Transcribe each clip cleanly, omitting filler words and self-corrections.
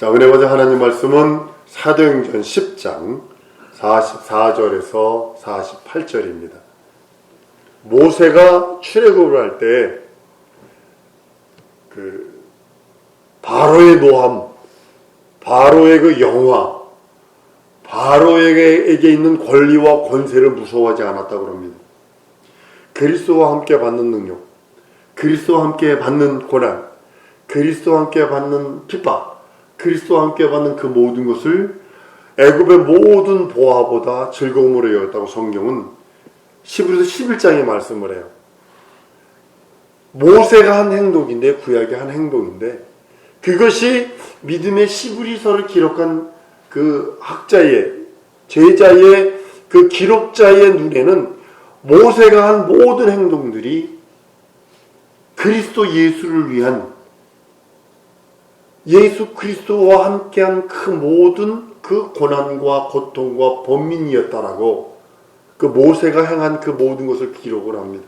자, 은혜 받은 하나님 말씀은 사도행전 10장 44절에서 48절입니다. 모세가 출애굽을 할 때 바로의 노함, 바로의 그 영화, 바로에게 있는 권리와 권세를 무서워하지 않았다고 합니다. 그리스도와 함께 받는 능력, 그리스도와 함께 받는 고난, 그리스도와 함께 받는 핍박, 그리스도와 함께 받는 그 모든 것을 애굽의 모든 보화보다 즐거움으로 여겼다고 성경은 히브리서 11장에 말씀을 해요. 모세가 한 행동인데, 구약의 한 행동인데, 그것이 믿음의 히브리서를 기록한 그 학자의, 제자의, 그 기록자의 눈에는 모세가 한 모든 행동들이 그리스도 예수를 위한, 예수 그리스도와 함께한 그 모든 그 고난과 고통과 번민이었다라고 그 모세가 행한 그 모든 것을 기록을 합니다.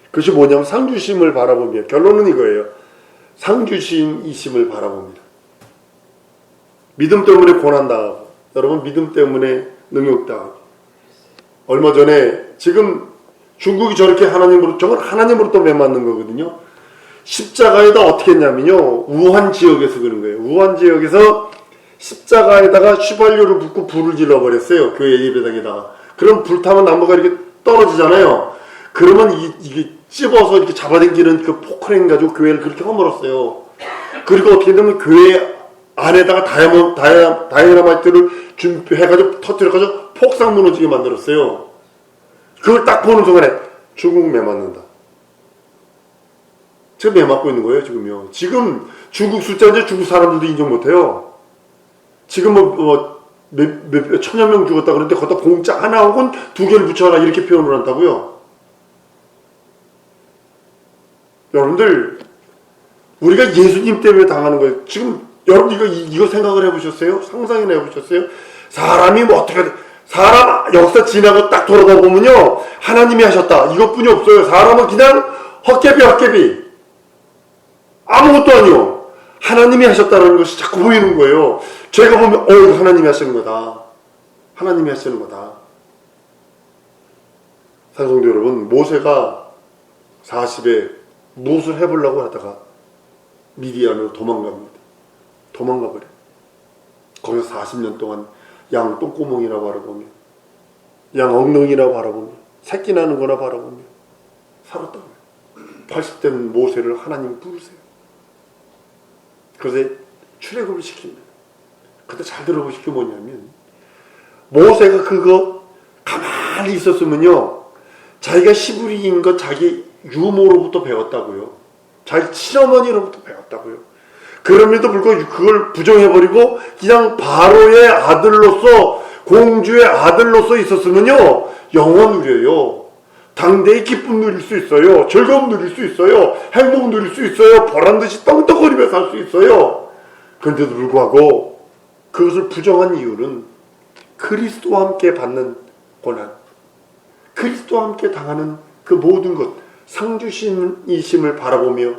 그것이 뭐냐면 상주심을 바라보며, 결론은 이거예요. 상주심이심을 바라봅니다. 믿음 때문에 고난당하고, 여러분 믿음 때문에 능욕당하고, 얼마 전에 지금 중국이 저렇게 하나님으로, 저건 하나님으로부터 매맞는 거거든요. 십자가에다 어떻게 했냐면요, 우한 지역에서 그런 거예요. 우한 지역에서 십자가에다가 휘발유를 붓고 불을 질러버렸어요. 교회 예배당에다가. 그럼 불타면 나무가 이렇게 떨어지잖아요. 그러면 이게 찝어서 이렇게 잡아당기는 그 포크레인 가지고 교회를 그렇게 허물었어요. 그리고 어떻게 되면 교회 안에다가 다이너마이트를 준비해가지고 터뜨려가지고 폭삭 무너지게 만들었어요. 그걸 딱 보는 순간에 중국 매맞는다. 지금 매맞고 있는 거예요, 지금요. 지금 중국 숫자인데 중국 사람들도 인정 못해요. 지금 몇 천여 명 죽었다 그러는데 거기다 공짜 하나 혹은 두 개를 붙여라 이렇게 표현을 한다고요. 여러분들, 우리가 예수님 때문에 당하는 거예요. 지금 여러분 이거 생각을 해보셨어요? 상상이나 해보셨어요? 사람이 뭐 어떻게, 사람 역사 지나고 딱 돌아다 보면요, 하나님이 하셨다 이것뿐이 없어요. 사람은 그냥 헛개비 아무것도 아니요. 하나님이 하셨다는 것이 자꾸 보이는 거예요. 제가 보면 이거 하나님이 하시는 거다. 하나님이 하시는 거다. 사랑성도 여러분, 모세가 40에 무엇을 해보려고 하다가 미디안으로 도망갑니다. 도망가버려. 거기서 40년 동안 양 똥구멍이나 바라보며, 양 엉덩이나 바라보며, 새끼 나는 거나 바라보며 살았다고요. 80된 모세를 하나님 부르세요. 그래서 출애굽을 시킵니다. 근데 잘 들어보실 게 뭐냐면, 모세가 그거 가만히 있었으면요, 자기가 히브리인 것 자기 유모로부터 배웠다고요. 자기 친어머니로부터 배웠다고요. 그럼에도 불구하고 그걸 부정해버리고 그냥 바로의 아들로서, 공주의 아들로서 있었으면요, 영원 누려요. 당대의 기쁨 누릴 수 있어요. 즐거움 누릴 수 있어요. 행복 누릴 수 있어요. 보란듯이 떵떵거리며 살 수 있어요. 그런데도 불구하고 그것을 부정한 이유는 그리스도와 함께 받는 고난, 그리스도와 함께 당하는 그 모든 것, 상주심이심을 바라보며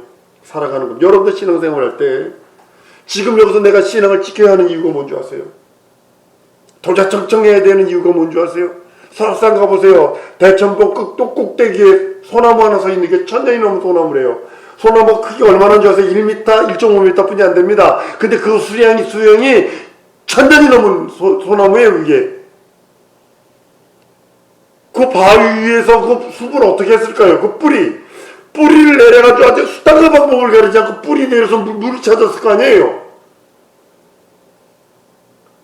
살아가는 것. 여러분들 신앙생활 할 때 지금 여기서 내가 신앙을 지켜야 하는 이유가 뭔지 아세요? 도자청청해야 되는 이유가 뭔지 아세요? 설악산 가보세요. 대천봉 끝도 꼭대기에 소나무 하나 서 있는 게 1000년이 넘은 소나무래요. 소나무 크기 얼마나인지 아세요? 1m, 1.5m 뿐이 안 됩니다. 근데 그 수령이 1000년이 넘은 소나무예요, 그게. 그 바위 위에서 그 숲을 어떻게 했을까요? 그 뿌리를 내려가지고 아주 수단과 방법을 가리지 않고 뿌리 내려서 물을 찾았을 거 아니에요.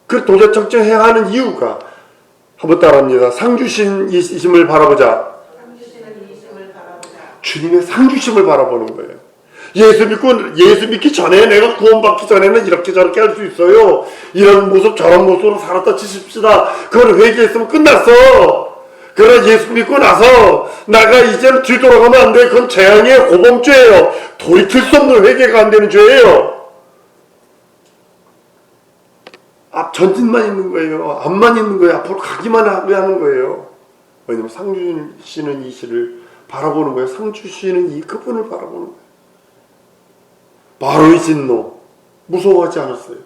그 도자청청해야 하는 이유가, 한번 따라합니다. 상주심을 바라보자. 주님의 상주심을 바라보는 거예요. 예수 믿기 전에, 내가 구원받기 전에는 이렇게 저렇게 할 수 있어요. 이런 모습 저런 모습으로 살았다 치십시다. 그걸 회개했으면 끝났어. 그러나 예수 믿고 나서 나가 이제는 뒤돌아가면 안 돼. 그건 재앙이에요. 고범죄예요. 돌이킬 수 없는 회개가 안 되는 죄예요. 앞 전진만 있는 거예요. 앞만 있는 거예요. 앞으로 가기만 하는 거예요. 왜냐면 상주시는 이시를 바라보는 거예요. 상주시는 이 그분을 바라보는 거예요. 바로의 진노, 무서워하지 않았어요.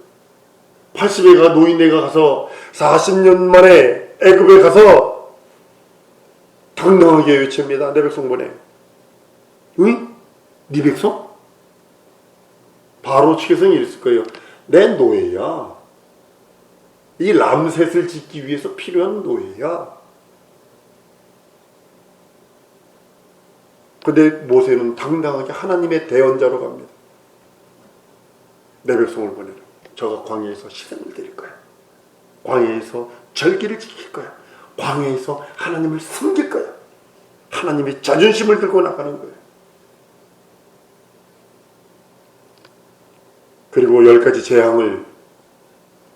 80애가 노인네가 가서 40년 만에 애굽에 가서 당당하게 외칩니다. 내 백성 보내. 응? 네 백성? 바로 측에서는 이랬을 거예요. 내 노예야. 이 람셋을 짓기 위해서 필요한 노예야. 근데 모세는 당당하게 하나님의 대언자로 갑니다. 내 백성을 보내라. 저가 광야에서 희생을 드릴 거야. 광야에서 절기를 지킬 거야. 광야에서 하나님을 섬길 거야. 하나님의 자존심을 들고 나가는 거예요. 그리고 10가지 재앙을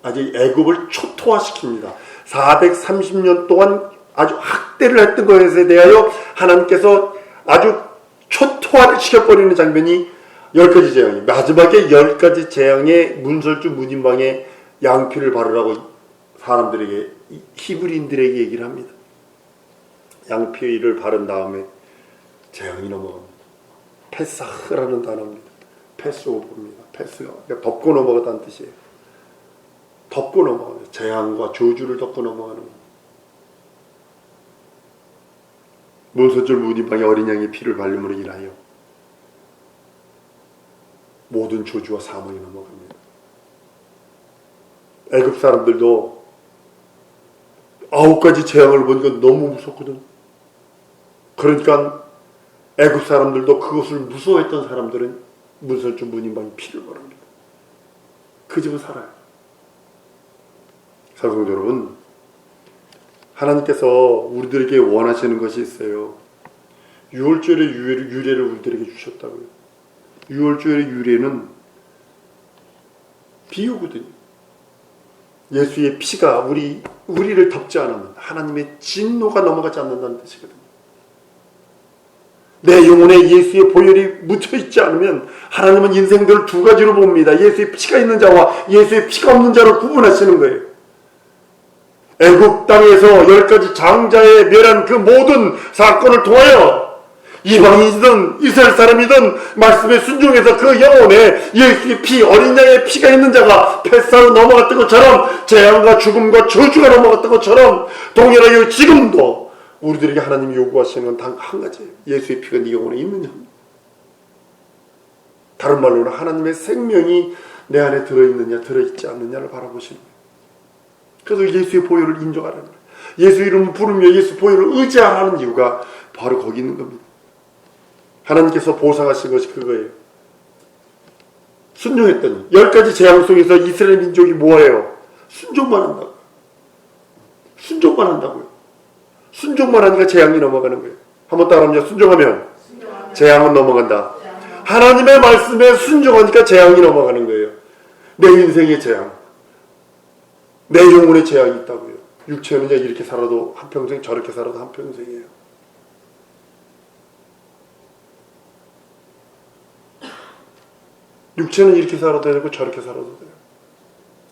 아주 애굽을 초토화시킵니다. 430년 동안 아주 학대를 했던 것에 대하여 하나님께서 아주 초토화를 시켜버리는 장면이 10가지 재앙이, 마지막에 10가지 재앙의 문설주 문인방에 양피를 바르라고 사람들에게, 히브리인들에게 얘기를 합니다. 양피를 바른 다음에 재앙이 넘어갑니다. 페사흐라는 단어입니다. 패스오버입니다. 패스가 덮고 넘어가다는 뜻이에요. 덮고 넘어가는, 재앙과 저주를 덮고 넘어가는 겁니다. 문설주 문인방에 어린 양의 피를 바름으로 인하여 모든 저주와 사망이 넘어갑니다. 애굽 사람들도 9가지 재앙을 보니까 너무 무섭거든. 그러니까 애굽 사람들도 그것을 무서워했던 사람들은 문설주 문인방에 피를 바릅니다. 그 집은 살아요. 사랑하는 여러분, 하나님께서 우리들에게 원하시는 것이 있어요. 유월절의 유래를 우리들에게 주셨다고요. 유월절의 유래는 비유거든요. 예수의 피가 우리를 덮지 않으면 하나님의 진노가 넘어가지 않는다는 뜻이거든요. 내 영혼에 예수의 보혈이 묻혀있지 않으면 하나님은 인생들을 두 가지로 봅니다. 예수의 피가 있는 자와 예수의 피가 없는 자를 구분하시는 거예요. 애굽 땅에서 10가지 장자의 멸한 그 모든 사건을 통하여 이방인이든 이스라엘 사람이든 말씀에 순종해서 그 영혼에 예수의 피, 어린 양의 피가 있는 자가 뱃사로 넘어갔던 것처럼, 재앙과 죽음과 저주가 넘어갔던 것처럼 동일하게 지금도 우리들에게 하나님이 요구하시는 건 단 한 가지예요. 예수의 피가 네 영혼에 있느냐. 다른 말로는 하나님의 생명이 내 안에 들어있느냐 들어있지 않느냐를 바라보시는 거예요. 그래서 예수의 보혈을 인정하라는 거예요. 예수 이름을 부르며 예수 보혈을 의지하라는 이유가 바로 거기 있는 겁니다. 하나님께서 보상하신 것이 그거예요. 순종했더니 10가지 재앙 속에서 이스라엘 민족이 뭐예요? 순종만 한다고. 순종만 한다고요. 순종만 하니까 재앙이 넘어가는 거예요. 한번 따라합니다. 순종하면 재앙은 넘어간다. 하나님의 말씀에 순종하니까 재앙이 넘어가는 거예요. 내 인생의 재앙, 내 영혼의 재앙이 있다고요. 육체는 이렇게 살아도 한평생, 저렇게 살아도 한평생이에요. 육체는 이렇게 살아도 되고 저렇게 살아도 돼요.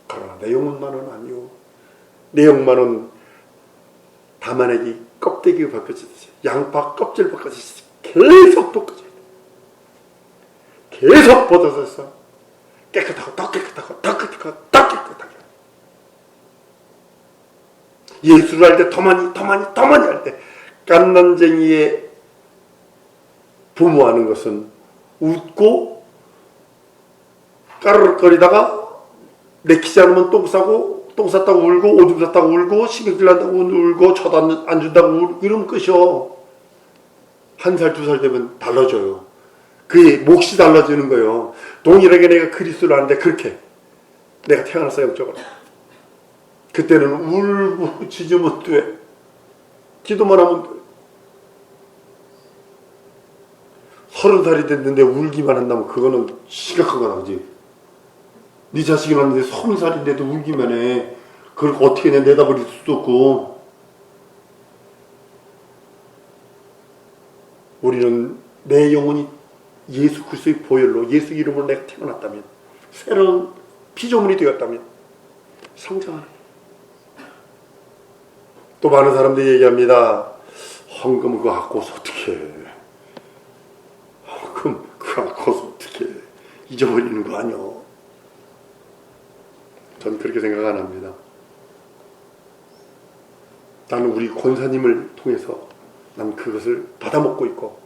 그러나 내 영혼만은 아니요. 내 영혼만은 담아내기 껍데기 벗겨지듯이, 양파 껍질 벗겨지듯이 계속 벗겨져야 돼. 계속 벗어져서 깨끗하고 더 깨끗하고 더 깨끗하고 더 깨끗하게. 예수를 할 때 더 많이 할 때, 깐난쟁이의 부모하는 것은 웃고 까르륵거리다가 내키지 않으면 똥 싸고, 똥 쌌다고 울고, 오줌 쌌다고 울고, 신경질 난다고 울고, 쳐도 안 준다고 울고, 이러면 끝이요. 1살, 2살 되면 달라져요. 그의 몫이 달라지는 거예요. 동일하게 내가 그리스도를 아는데 그렇게 내가 태어났어, 영적으로. 그때는 울고 짖으면 돼. 기도만 하면 돼. 30살이 됐는데 울기만 한다면 그거는 심각한 거다, 그지? 네 자식이 낳는데 30살인데도 울기만 해. 그걸 어떻게 내다버릴 수도 없고. 우리는 내 영혼이 예수 그리스도의 보혈로, 예수 이름으로 내가 태어났다면, 새로운 피조물이 되었다면 성장하는 거예요. 또 많은 사람들이 얘기합니다. 헌금 그거 갖고서 어떻게 해. 헌금 그거 갖고서 어떻게 해. 잊어버리는 거 아니야. 전 그렇게 생각 안 합니다. 나는 우리 권사님을 통해서 난 그것을 받아먹고 있고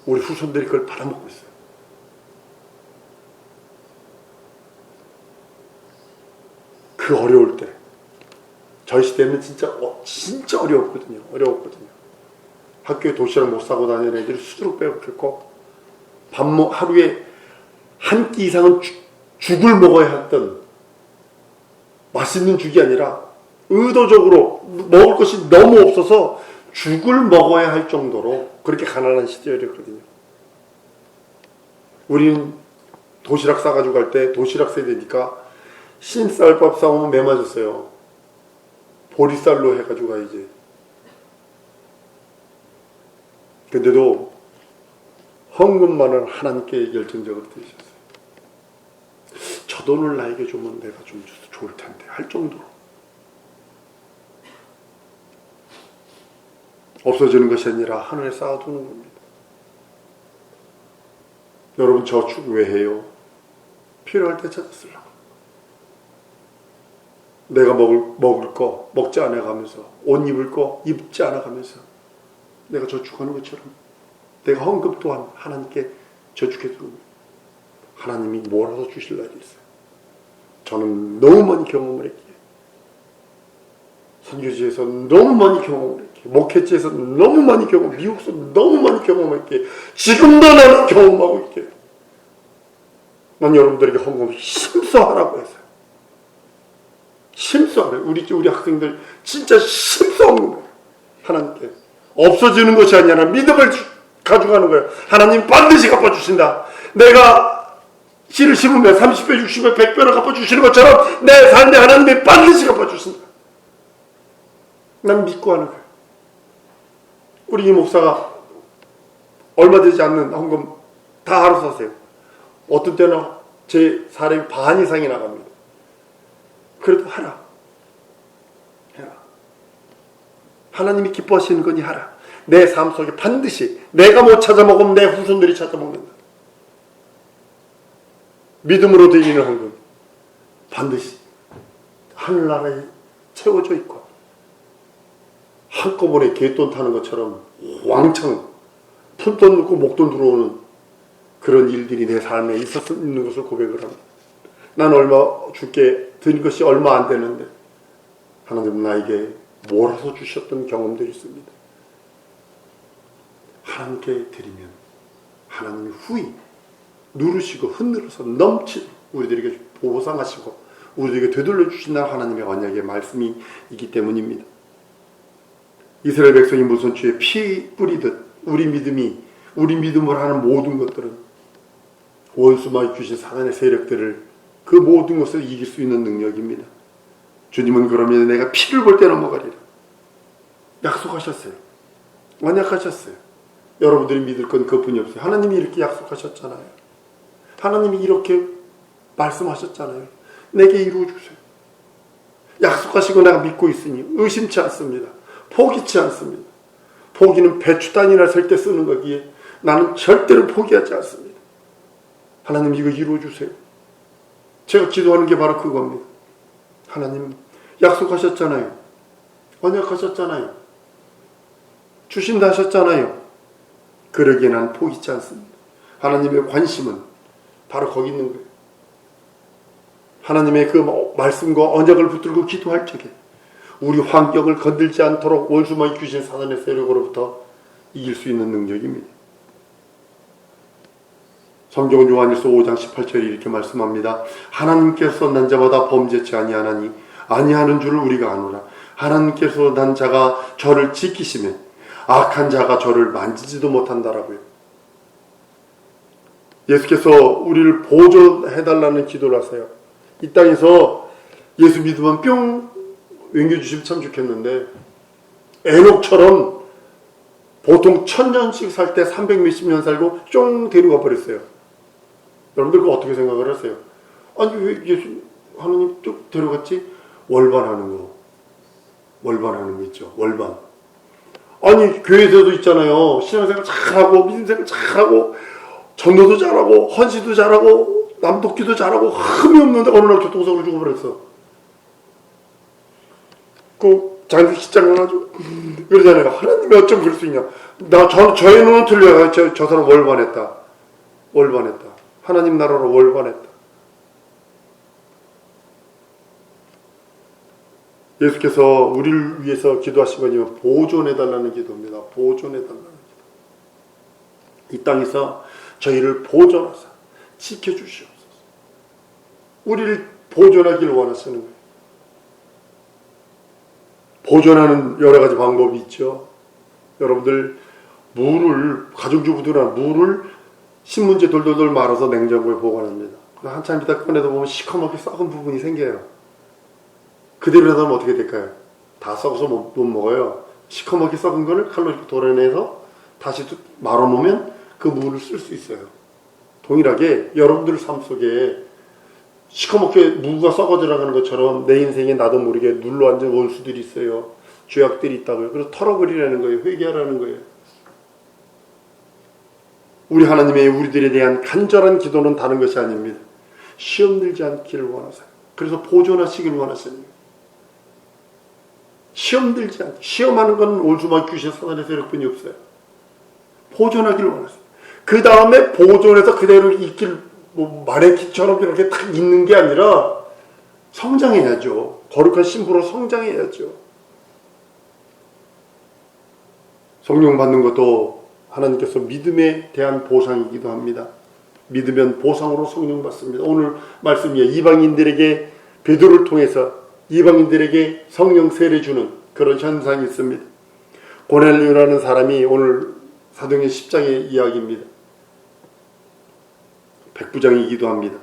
우리 후손들이 그걸 받아먹고 있어요. 그 어려울 때 저희 시대는 진짜 어려웠거든요. 학교에 도시락 못 싸고 다니는 애들이 수두룩 빼먹혔고 하루에 한 끼 이상은 죽을 먹어야 했던, 맛있는 죽이 아니라 의도적으로 먹을 것이 너무 없어서 죽을 먹어야 할 정도로 그렇게 가난한 시절이었거든요. 우리는 도시락 싸가지고 갈 때 도시락 세대니까 신쌀밥 싸우면 매 맞았어요. 보리쌀로 해가지고 가야지. 근데도 헌금만은 하나님께 열정적으로 드리셨어요. 저 돈을 나에게 주면 내가 좀 좋을 텐데 할 정도로. 없어지는 것이 아니라 하늘에 쌓아두는 겁니다. 여러분 저축 왜 해요? 필요할 때 찾아 쓰려고. 내가 먹을 거 먹지 않아 가면서, 옷 입을 거 입지 않아 가면서 내가 저축하는 것처럼 내가 헌금 또한 하나님께 저축해 두는 거예요. 하나님이 몰아서 주실 날이 있어요. 저는 너무 많이 경험을 했기에, 선교지에서 너무 많이 경험을 했기에, 목회지에서 너무 많이 미국에서 너무 많이 경험했기에, 지금도 나는 경험하고 있기에 난 여러분들에게 헌금을 힘써하라고 했어요. 힘써하래요. 우리 학생들 진짜 힘써하는 거예요. 하나님께 없어지는 것이 아니라 믿음을 가져가는 거예요. 하나님 반드시 갚아주신다. 내가 씨를 심으면 30배, 60배, 100배로 갚아주시는 것처럼 내 삶에 하나님이 반드시 갚아주신다. 난 믿고 하는 거예요. 우리 이 목사가 얼마 되지 않는 헌금 다 알아서 하세요. 어떤 때는 제 사람이 반 이상이 나갑니다. 그래도 하라. 해라. 하나님이 기뻐하시는 거니 하라. 내 삶 속에 반드시 내가 못 찾아 먹으면 내 후손들이 찾아 먹는다. 믿음으로 드리는 헌금 반드시 하늘나라에 채워져 있고, 한꺼번에 갯돈 타는 것처럼 왕창 푼돈 넣고 목돈 들어오는 그런 일들이 내 삶에 있는 것을 고백을 합니다. 난 얼마 줄게 드린 것이 얼마 안 되는데 하나님은 나에게 몰아서 주셨던 경험들이 있습니다. 하나님께 드리면 하나님이 후히 누르시고 흔들어서 넘치도록 우리들에게 보상하시고 우리들에게 되돌려 주신다는 하나님의 언약의 말씀이 있기 때문입니다. 이스라엘 백성이 모선주에 피 뿌리듯 우리 믿음을 하는 모든 것들은 원수마귀 주신 사단의 세력들을, 그 모든 것을 이길 수 있는 능력입니다. 주님은 그러면 내가 피를 볼 때 넘어가리라 약속하셨어요. 언약하셨어요. 여러분들이 믿을 건 그뿐이 없어요. 하나님이 이렇게 약속하셨잖아요. 하나님이 이렇게 말씀하셨잖아요. 내게 이루어주세요. 약속하시고 내가 믿고 있으니 의심치 않습니다. 포기치 않습니다. 포기는 배추단이나 셀 때 쓰는 거기에 나는 절대로 포기하지 않습니다. 하나님 이거 이루어주세요. 제가 기도하는 게 바로 그겁니다. 하나님 약속하셨잖아요. 언약하셨잖아요. 주신다 하셨잖아요. 그러기에 난 포기치 않습니다. 하나님의 관심은 바로 거기 있는 거예요. 하나님의 그 말씀과 언약을 붙들고 기도할 적에 우리 환경을 건들지 않도록 원수마귀 주신 사단의 세력으로부터 이길 수 있는 능력입니다. 성경은 요한일서 5장 18절에 이렇게 말씀합니다. 하나님께서 난 자마다 범죄치 아니하나니 아니하는 줄을 우리가 아노라. 하나님께서 난 자가 저를 지키시면 악한 자가 저를 만지지도 못한다라고요. 예수께서 우리를 보존해달라는 기도를 하세요. 이 땅에서 예수 믿으면 뿅 맹겨주시면 참 좋겠는데, 에녹처럼 보통 1000년씩 살 때 300 몇십 년 살고 쫑 데려가 버렸어요. 여러분들 그거 어떻게 생각을 하세요? 아니 왜 예수 하나님 쭉 데려갔지? 월반하는 거 있죠. 월반. 아니 교회에서도 있잖아요. 신앙생활 잘하고 믿음생활 잘하고 전도도 잘하고 헌시도 잘하고 남독기도 잘하고 흠이 없는데 어느 날 교통사고를 죽어버렸어. 그 자기들 시장 가가지고 그러잖아요. 하나님이 어쩜 그럴 수 있냐. 저의 눈은 틀려요. 저 사람 월반했다. 하나님 나라로 월반했다. 예수께서 우리를 위해서 기도하신 거냐면 보존해달라는 기도입니다. 보존해달라는 기도. 이 땅에서 저희를 보존하사 지켜주시옵소서. 우리를 보존하기를 원하시는 거예요. 보존하는 여러 가지 방법이 있죠. 여러분들 가정주부들은 물을 신문지 돌돌돌 말아서 냉장고에 보관합니다. 한참 있다 꺼내다 보면 시커멓게 썩은 부분이 생겨요. 그대로 놔두면 어떻게 될까요? 다 썩어서 못 먹어요. 시커멓게 썩은 거를 칼로 이렇게 도려내서 다시 말아놓으면 그 물을 쓸 수 있어요. 동일하게 여러분들 삶 속에 시커멓게 무가 썩어 들어가는 것처럼 내 인생에 나도 모르게 눌러앉은 원수들이 있어요. 죄악들이 있다고요. 그래서 털어버리라는 거예요. 회개하라는 거예요. 우리 하나님의 우리들에 대한 간절한 기도는 다른 것이 아닙니다. 시험 들지 않기를 원하세요. 그래서 보존하시길 원하시는 거예요. 시험 들지 않기. 시험하는 건 올수만 귀신 사단의 세력뿐이 없어요. 보존하기를 원하세요. 그 다음에 보존해서 그대로 있길 마네킹처럼 이렇게 딱 있는 게 아니라 성장해야죠. 거룩한 신부로 성장해야죠. 성령 받는 것도 하나님께서 믿음에 대한 보상이기도 합니다. 믿으면 보상으로 성령 받습니다. 오늘 말씀이에요. 이방인들에게 베드로를 통해서 이방인들에게 성령 세례 주는 그런 현상이 있습니다. 고넬료라는 사람이 오늘 사도행전 10장의 이야기입니다. 백부장이기도 합니다.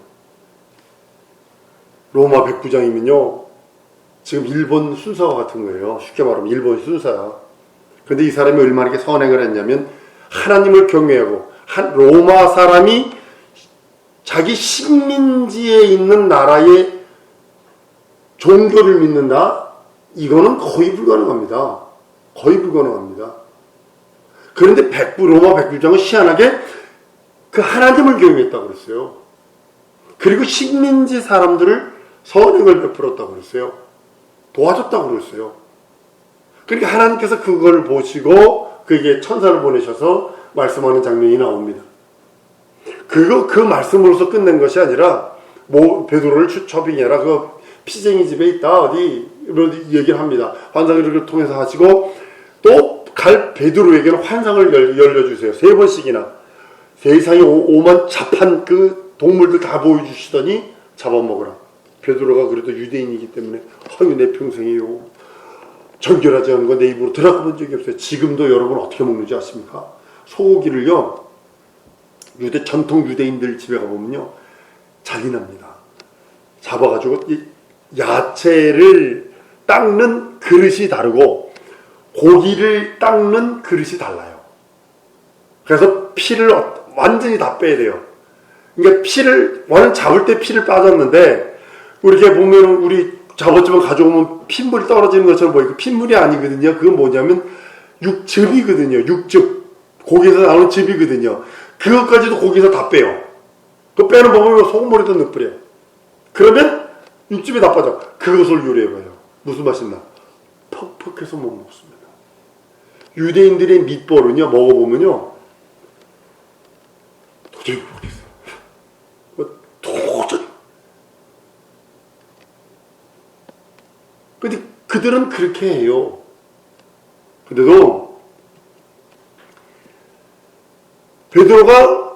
로마 백부장이면요, 지금 일본 순사와 같은 거예요. 쉽게 말하면 일본 순사야. 근데 이 사람이 얼마나 이렇게 선행을 했냐면 하나님을 경외하고 로마 사람이 자기 식민지에 있는 나라의 종교를 믿는다? 이거는 거의 불가능합니다. 거의 불가능합니다. 그런데 로마 백부장은 희한하게 그 하나님을 경외했다고 그랬어요. 그리고 식민지 사람들을 선행을 베풀었다고 그랬어요. 도와줬다고 그랬어요. 그러니까 하나님께서 그걸 보시고 그에게 천사를 보내셔서 말씀하는 장면이 나옵니다. 그 말씀으로서 끝낸 것이 아니라 베드로를 처빙해라. 그 피쟁이 집에 있다. 어디 얘기를 합니다. 환상을 통해서 하시고 또 갈 베드로에게는 환상을 열려주세요. 3번씩이나. 세상에 오만 잡한 그 동물들 다 보여주시더니 잡아먹으라. 베드로가 그래도 유대인이기 때문에 내 평생에요. 정결하지 않은 거 내 입으로 들어가본 적이 없어요. 지금도 여러분 어떻게 먹는지 아십니까? 소고기를요, 전통 유대인들 집에 가보면요, 잔인합니다. 잡아가지고 야채를 닦는 그릇이 다르고 고기를 닦는 그릇이 달라요. 그래서 피를 완전히 다 빼야 돼요. 그러니까 완전 잡을 때 피를 빠졌는데, 이렇게 보면 우리 잡았지만 가져오면 핏물이 떨어지는 것처럼 보이고, 핏물이 아니거든요. 그건 뭐냐면 육즙이거든요. 육즙. 고기에서 나오는 즙이거든요. 그것까지도 고기에서 다 빼요. 그 빼는 방법이 소금물에다 넣어버려요. 그러면 육즙이 다 빠져. 그것을 요리해봐요. 무슨 맛있나? 퍽퍽해서 못 먹습니다. 유대인들의 밑벌은요, 먹어보면요, 도저히 모르겠어요. 도저히. 근데 그들은 그렇게 해요. 근데도 베드로가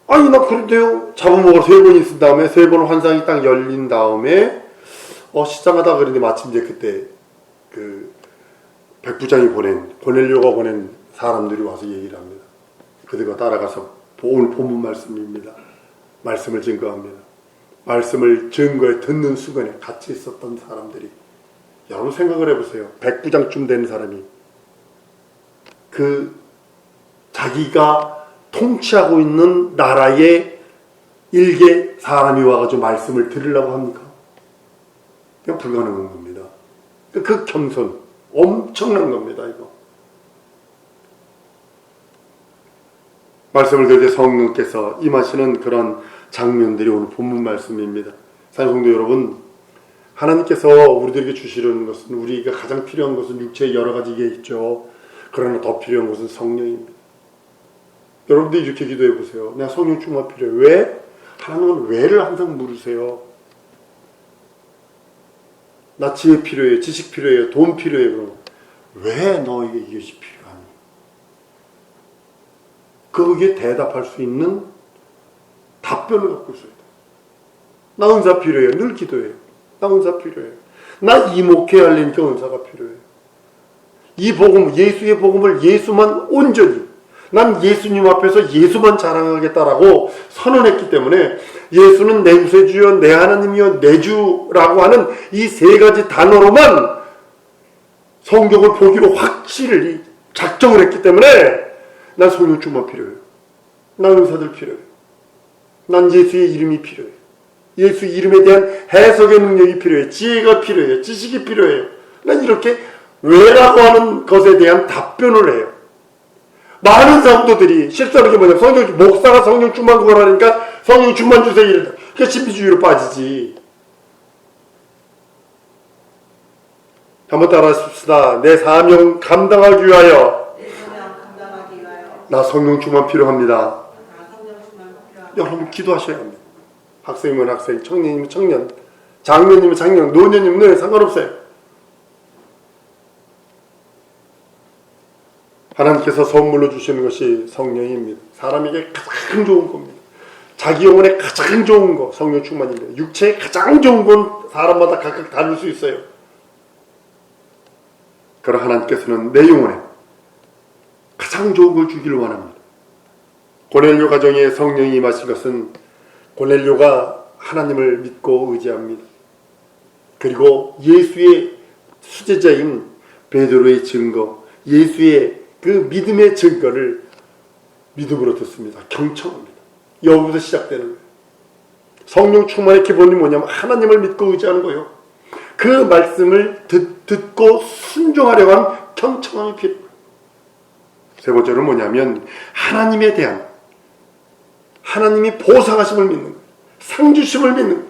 나 그런데요, 잡아먹으러 3번 있은 다음에 3번 환상이 딱 열린 다음에 시장하다 그랬는데 마침 이제 그때 그 백부장이 고넬료가 보낸 사람들이 와서 얘기를 합니다. 그들과 따라가서 오늘 본문 말씀입니다. 말씀을 증거합니다. 말씀을 증거해 듣는 수간에 같이 있었던 사람들이, 여러분 생각을 해보세요. 백부장쯤 된 사람이 자기가 통치하고 있는 나라의 일개 사람이 와가지고 말씀을 들으려고 합니까? 그냥 불가능한 겁니다. 그 겸손 엄청난 겁니다. 이거 말씀을 들을 때 성령께서 임하시는 그런 장면들이 오늘 본문 말씀입니다. 사랑하는 성도 여러분, 하나님께서 우리들에게 주시려는 것은, 우리가 가장 필요한 것은 육체의 여러 가지가 있죠. 그러나 더 필요한 것은 성령입니다. 여러분들 이렇게 기도해 보세요. 내가 성령 충만 필요해. 왜? 하나님은 왜를 항상 물으세요. 나 지혜 필요해, 지식 필요해, 돈 필요해. 그럼 왜 너에게 이것이 필요하니? 거기에 대답할 수 있는 답변을 갖고 있어야 돼. 나 은사 필요해. 늘 기도해요. 나 은사 필요해. 나 이목해야 하려니까 은사가 필요해. 이 복음, 예수의 복음을 예수만 온전히, 난 예수님 앞에서 예수만 자랑하겠다라고 선언했기 때문에 예수는 내 구세주여, 내 하나님이여, 내 주라고 하는 이 세 가지 단어로만 성경을 보기로 확실히 작정을 했기 때문에 난 성령 충만 필요해요. 난 은사들 필요해요. 난 예수의 이름이 필요해요. 예수 이름에 대한 해석의 능력이 필요해요. 지혜가 필요해요. 지식이 필요해요. 난 이렇게 왜라고 하는 것에 대한 답변을 해요. 많은 성도들이 실수하는 게 뭐냐면 목사가 성령 충만 구하라니까 성령 충만 주세요 이러다. 그러니까 신비주의로 빠지지. 한번 따라하십시다. 내 사명 감당하기 위하여 나 성령 충만 필요합니다. 여러분 기도하셔야 합니다. 학생이면 학생, 청년이면 청년, 장년이면 장년, 노년이면 노년 상관없어요. 하나님께서 선물로 주시는 것이 성령입니다. 사람에게 가장 좋은 겁니다. 자기 영혼에 가장 좋은 거 성령 충만입니다. 육체에 가장 좋은 건 사람마다 각각 다를 수 있어요. 그러나 하나님께서는 내 영혼에 가장 좋은 걸 주기를 원합니다. 고넬료 가정에 성령이 임하신 것은 고넬료가 하나님을 믿고 의지합니다. 그리고 예수의 수제자인 베드로의 증거, 예수의 그 믿음의 증거를 믿음으로 듣습니다. 경청합니다. 여기부터 시작되는 거예요. 성령 충만의 기본이 뭐냐면 하나님을 믿고 의지하는 거예요. 그 말씀을 듣고 순종하려고 하는 경청함이 필요해요. 세 번째는 뭐냐면 하나님에 대한, 하나님이 보상하심을 믿는 거예요. 상주심을 믿는 거예요.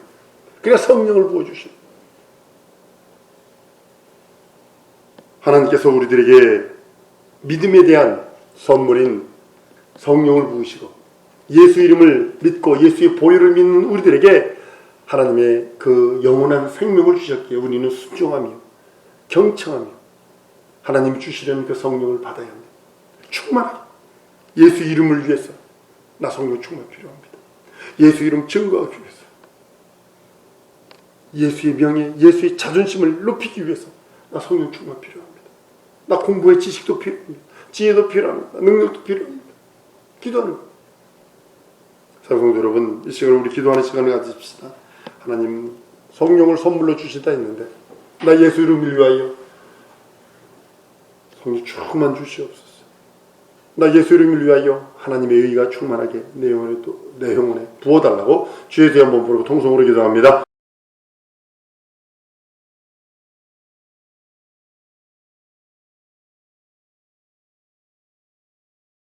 그러니까 성령을 부어주시는 거예요. 하나님께서 우리들에게 믿음에 대한 선물인 성령을 부으시고 예수 이름을 믿고 예수의 보혈을 믿는 우리들에게 하나님의 그 영원한 생명을 주셨기에 우리는 순종하며 경청하며 하나님이 주시려는 그 성령을 받아야 합니다. 충만하게 예수 이름을 위해서 나 성령 충만 필요합니다. 예수 이름 증거하기 위해서, 예수의 명예, 예수의 자존심을 높이기 위해서 나 성령 충만 필요합니다. 나 공부의 지식도 필요합니다. 지혜도 필요합니다. 능력도 필요합니다. 기도하는 거예요. 사랑하는 여러분, 이 시간을 우리 기도하는 시간을 가집시다. 하나님 성령을 선물로 주시다 했는데 나 예수 이름을 위하여 성령 충만 주시옵소서. 나 예수 이름을 위하여 하나님의 의가 충만하게 내 영혼에 부어달라고 주의 뒤에 한번 부르고 통성으로 기도합니다.